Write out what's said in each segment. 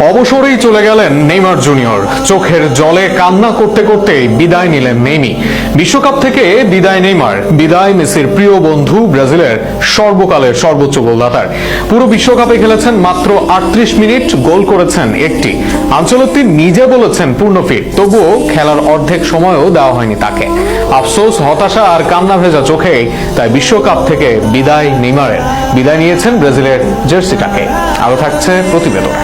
অবসরেই চলে গেলেন Neymar junior. চোখের জলে কান্না করতে করতে বিদায় নিলেন নেইমি। বিশ্বকাপ থেকে বিদায় নেইমার, বিদায় মেসির প্রিয় বন্ধু ব্রাজিলের সর্বকালের সর্বোচ্চ গোলদাতার। পুরো বিশ্বকাপে খেলেছেন মাত্র 38 মিনিট, গোল করেছেন একটি। আনচেলত্তি নিজে বলেছেন পূর্ণ ফিট, তবুও খেলার অর্ধেক সময়ও দেওয়া হয়নি তাকে। আফসোস, হতাশা আর কান্না ভেজা চোখে তাই বিশ্বকাপ থেকে বিদায় নেইমারের। বিদায় নিয়েছেন ব্রাজিলের জার্সিটাকে। আরো থাকছে প্রতিবেদনে।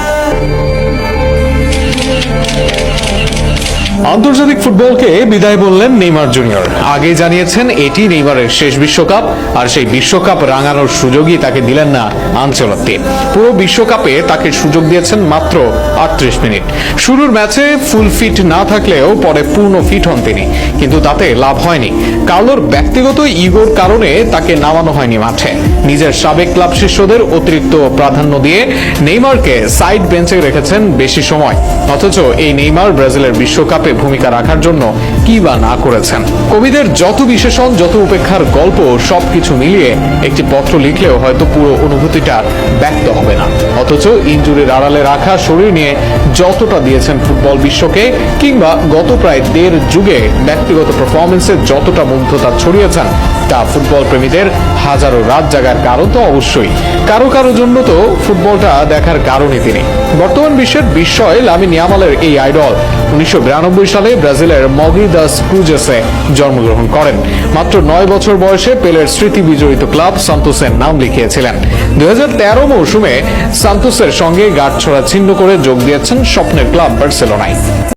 আন্তর্জাতিক ফুটবলকে বিদায় বললেন নেইমার জুনিয়র। আগেই জানিয়েছেন এটি নেইমারের শেষ বিশ্বকাপ, আর সেই বিশ্বকাপ রাঙানোর সুযোগই তাকে দিলেন না আনচেলত্তি। পুরো বিশ্বকাপে তাকে সুযোগ দিয়েছেন মাত্র 38 মিনিট। শুরুর ম্যাচে ফুল ফিট না থাকলেও পরে পূর্ণ ফিট হন তিনি, কিন্তু তাতে লাভ হয়নি। কার্লোর ব্যক্তিগত ইগোর কারণে তাকে নামানো হয়নি মাঠে। নিজের সাবেক ক্লাব শিষ্যদের অতিরিক্ত প্রাধান্য দিয়ে নেইমারকে সাইড বেঞ্চে রেখেছেন বেশি সময়। অথচ এই নেইমার ব্রাজিলের বিশ্বকাপে ভূমিকা রাখার জন্য কি বা না করেছেন। কবিদের যত বিশেষণ, যত উপেক্ষার গল্প, সবকিছু মিলিয়ে একটি পত্র লিখলেও হয়তো পুরো অনুভূতিটা ব্যক্ত হবে না। অথচ ইনজুরির আড়ালে রাখা শরীর নিয়ে যতটা দিয়েছেন ফুটবল বিশ্বকে, কিংবা গত প্রায় 1.5 যুগে ব্যক্তিগত পারফরমেন্সে যতটা মুগ্ধতা ছড়িয়েছেন, তা ফুটবল প্রেমীদের হাজারো রাত জাগার কারণ তো অবশ্যই। কারো কারো জন্য তো ফুটবলটা দেখার কারণই তিনি। বর্তমান বিশ্বের বিস্ময় লামিন ইয়ামালের এই আইডল 1992 সালে ব্রাজিলের মগি দাস ক্রুজেসে জন্মগ্রহণ করেন। মাত্র 9 বছর বয়সে পেলের স্মৃতি বিজড়িত ক্লাব সান্তোসের নাম লিখিয়েছিলেন। 2013 মৌসুমে সান্তোসের সঙ্গে গাঁটছড়া ছিন্ন করে যোগ দিয়েছেন স্বপ্নের ক্লাব বার্সেলোনায়।